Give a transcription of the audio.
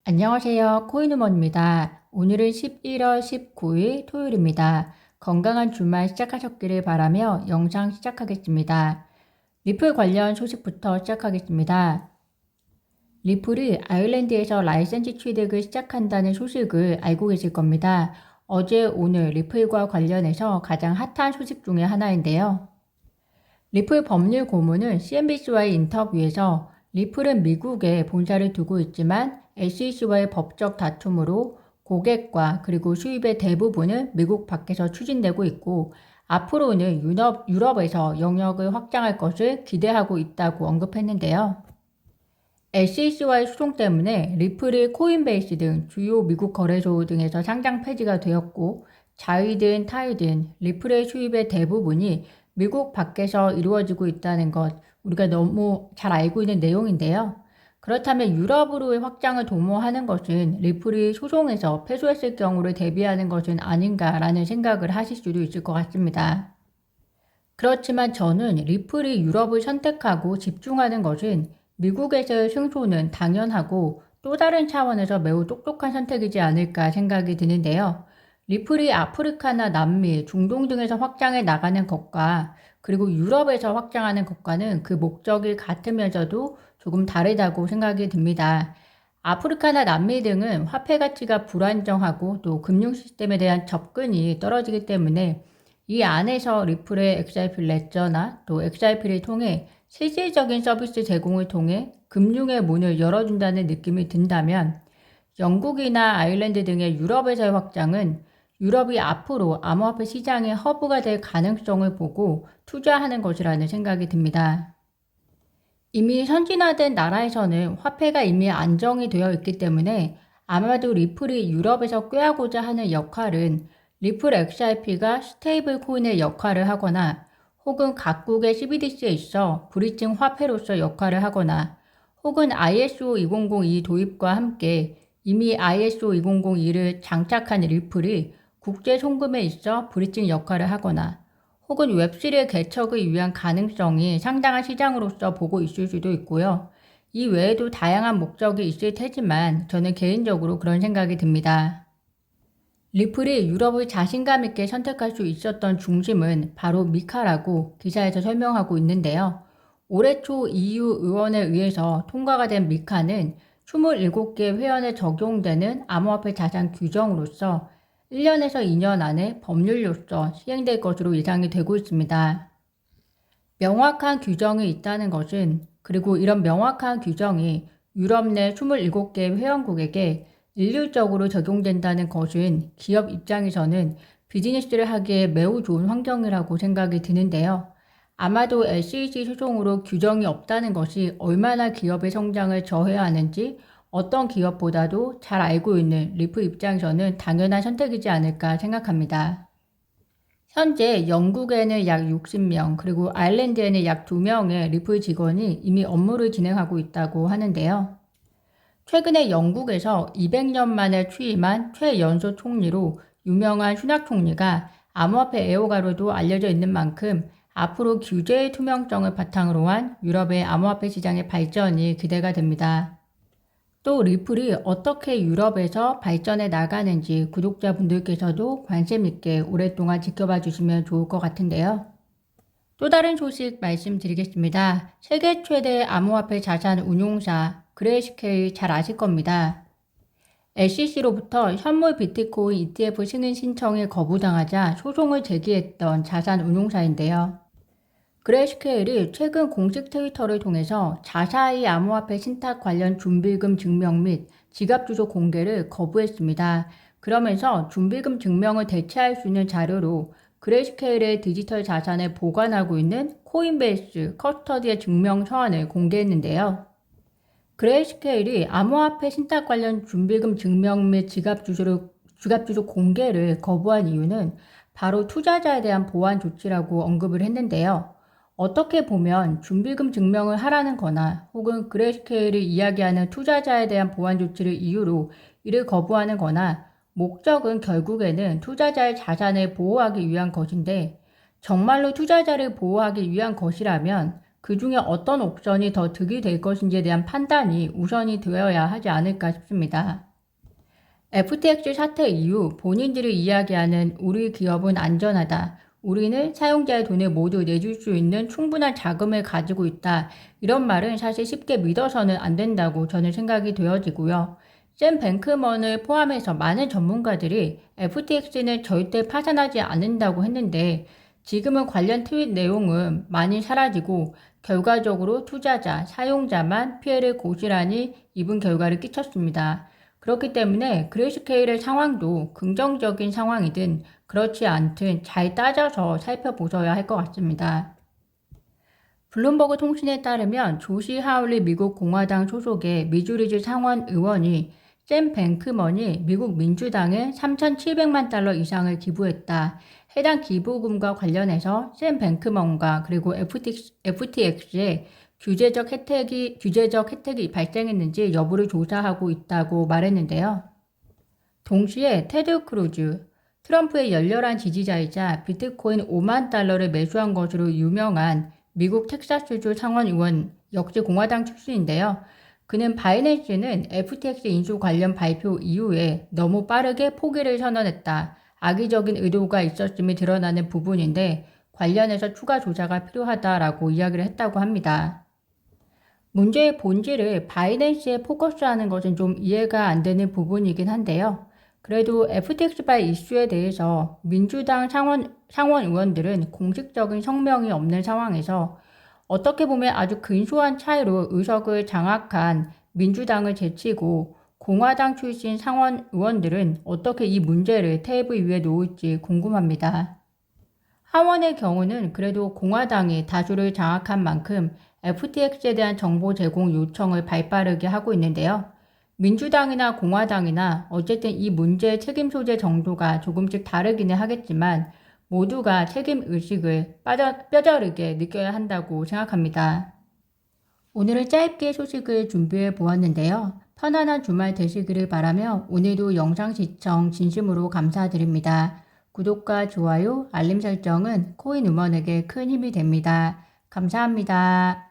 안녕하세요. 코인우먼입니다. 오늘은 11월 19일 토요일입니다. 건강한 주말 시작하셨기를 바라며 영상 시작하겠습니다. 리플 관련 소식부터 시작하겠습니다. 리플이 아일랜드에서 라이센스 취득을 시작한다는 소식을 알고 계실 겁니다. 어제 오늘 리플과 관련해서 가장 핫한 소식 중에 하나인데요. 리플 법률 고문은 CNBC와의 인터뷰에서 리플은 미국에 본사를 두고 있지만 SEC와의 법적 다툼으로 고객과 그리고 수입의 대부분은 미국 밖에서 추진되고 있고 앞으로는 유럽에서 영역을 확장할 것을 기대하고 있다고 언급했는데요. SEC와의 소송 때문에 리플이 코인베이스 등 주요 미국 거래소 등에서 상장 폐지가 되었고 자위든 타이든 리플의 수입의 대부분이 미국 밖에서 이루어지고 있다는 것 우리가 너무 잘 알고 있는 내용인데요. 그렇다면 유럽으로의 확장을 도모하는 것은 리플이 소송에서 패소했을 경우를 대비하는 것은 아닌가라는 생각을 하실 수도 있을 것 같습니다. 그렇지만 저는 리플이 유럽을 선택하고 집중하는 것은 미국에서의 승소는 당연하고 또 다른 차원에서 매우 똑똑한 선택이지 않을까 생각이 드는데요. 리플이 아프리카나 남미, 중동 등에서 확장해 나가는 것과 그리고 유럽에서 확장하는 것과는 그 목적이 같으면서도 조금 다르다고 생각이 듭니다. 아프리카나 남미 등은 화폐 가치가 불안정하고 또 금융 시스템에 대한 접근이 떨어지기 때문에 이 안에서 리플의 XRP 레저나 또 XRP를 통해 실질적인 서비스 제공을 통해 금융의 문을 열어준다는 느낌이 든다면 영국이나 아일랜드 등의 유럽에서의 확장은 유럽이 앞으로 암호화폐 시장의 허브가 될 가능성을 보고 투자하는 것이라는 생각이 듭니다. 이미 선진화된 나라에서는 화폐가 이미 안정이 되어 있기 때문에 아마도 리플이 유럽에서 꾀하고자 하는 역할은 리플 XRP가 스테이블 코인의 역할을 하거나 혹은 각국의 CBDC에 있어 브리징 화폐로서 역할을 하거나 혹은 ISO 2002 도입과 함께 이미 ISO 2002를 장착한 리플이 국제 송금에 있어 브리징 역할을 하거나 혹은 웹3의 개척을 위한 가능성이 상당한 시장으로서 보고 있을 수도 있고요. 이 외에도 다양한 목적이 있을 테지만 저는 개인적으로 그런 생각이 듭니다. 리플이 유럽을 자신감 있게 선택할 수 있었던 중심은 바로 미카라고 기사에서 설명하고 있는데요. 올해 초 EU 의원에 의해서 통과가 된 미카는 27개 회원에 적용되는 암호화폐 자산 규정으로서 1년에서 2년 안에 법률로서 시행될 것으로 예상이 되고 있습니다. 명확한 규정이 있다는 것은 그리고 이런 명확한 규정이 유럽 내 27개 회원국에게 일률적으로 적용된다는 것은 기업 입장에서는 비즈니스를 하기에 매우 좋은 환경이라고 생각이 드는데요. 아마도 SEC 소송으로 규정이 없다는 것이 얼마나 기업의 성장을 저해하는지 어떤 기업보다도 잘 알고 있는 리플 입장에서는 당연한 선택이지 않을까 생각합니다. 현재 영국에는 약 60명, 그리고 아일랜드에는 약 2명의 리플 직원이 이미 업무를 진행하고 있다고 하는데요. 최근에 영국에서 200년 만에 취임한 최연소 총리로 유명한 슈낙 총리가 암호화폐 애호가로도 알려져 있는 만큼 앞으로 규제의 투명성을 바탕으로 한 유럽의 암호화폐 시장의 발전이 기대가 됩니다. 또 리플이 어떻게 유럽에서 발전해 나가는지 구독자분들께서도 관심 있게 오랫동안 지켜봐 주시면 좋을 것 같은데요. 또 다른 소식 말씀드리겠습니다. 세계 최대 암호화폐 자산 운용사 그레이스케일 잘 아실 겁니다. SEC로부터 현물 비트코인 ETF 승인 신청이 거부당하자 소송을 제기했던 자산 운용사인데요. 그레이스케일이 최근 공식 트위터를 통해서 자사의 암호화폐 신탁 관련 준비금 증명 및 지갑 주소 공개를 거부했습니다. 그러면서 준비금 증명을 대체할 수 있는 자료로 그레이스케일의 디지털 자산을 보관하고 있는 코인베이스 커스터디의 증명 서한을 공개했는데요. 그레이스케일이 암호화폐 신탁 관련 준비금 증명 및 지갑 주소 공개를 거부한 이유는 바로 투자자에 대한 보안 조치라고 언급을 했는데요. 어떻게 보면 준비금 증명을 하라는 거나 혹은 그레이스케일이 이야기하는 투자자에 대한 보안 조치를 이유로 이를 거부하는 거나 목적은 결국에는 투자자의 자산을 보호하기 위한 것인데 정말로 투자자를 보호하기 위한 것이라면 그 중에 어떤 옵션이 더 득이 될 것인지에 대한 판단이 우선이 되어야 하지 않을까 싶습니다. FTX 사태 이후 본인들이 이야기하는 우리 기업은 안전하다. 우리는 사용자의 돈을 모두 내줄 수 있는 충분한 자금을 가지고 있다. 이런 말은 사실 쉽게 믿어서는 안 된다고 저는 생각이 되어지고요. 샘 뱅크먼을 포함해서 많은 전문가들이 FTX는 절대 파산하지 않는다고 했는데 지금은 관련 트윗 내용은 많이 사라지고 결과적으로 투자자, 사용자만 피해를 고스란히 입은 결과를 끼쳤습니다. 그렇기 때문에 그레이스케일의 상황도 긍정적인 상황이든 그렇지 않든 잘 따져서 살펴보셔야 할 것 같습니다. 블룸버그 통신에 따르면 조시 하울리 미국 공화당 소속의 미주리주 상원 의원이 샘 뱅크먼이 미국 민주당에 3,700만 달러 이상을 기부했다. 해당 기부금과 관련해서 샘 뱅크먼과 그리고 FTX에 규제적 혜택이 발생했는지 여부를 조사하고 있다고 말했는데요. 동시에 테드 크루즈, 트럼프의 열렬한 지지자이자 비트코인 5만 달러를 매수한 것으로 유명한 미국 텍사스주 상원 의원 역시 공화당 출신인데요. 그는 바이낸스는 FTX 인수 관련 발표 이후에 너무 빠르게 포기를 선언했다. 악의적인 의도가 있었음이 드러나는 부분인데 관련해서 추가 조사가 필요하다라고 이야기를 했다고 합니다. 문제의 본질을 바이낸스에 포커스하는 것은 좀 이해가 안 되는 부분이긴 한데요. 그래도 FTX발 이슈에 대해서 민주당 상원 의원들은 공식적인 성명이 없는 상황에서 어떻게 보면 아주 근소한 차이로 의석을 장악한 민주당을 제치고 공화당 출신 상원 의원들은 어떻게 이 문제를 테이블 위에 놓을지 궁금합니다. 하원의 경우는 그래도 공화당이 다수를 장악한 만큼 FTX에 대한 정보 제공 요청을 발빠르게 하고 있는데요. 민주당이나 공화당이나 어쨌든 이 문제의 책임 소재 정도가 조금씩 다르기는 하겠지만 모두가 책임 의식을 뼈저리게 느껴야 한다고 생각합니다. 오늘은 짧게 소식을 준비해 보았는데요. 편안한 주말 되시기를 바라며 오늘도 영상 시청 진심으로 감사드립니다. 구독과 좋아요, 알림 설정은 코인 우먼에게 큰 힘이 됩니다. 감사합니다.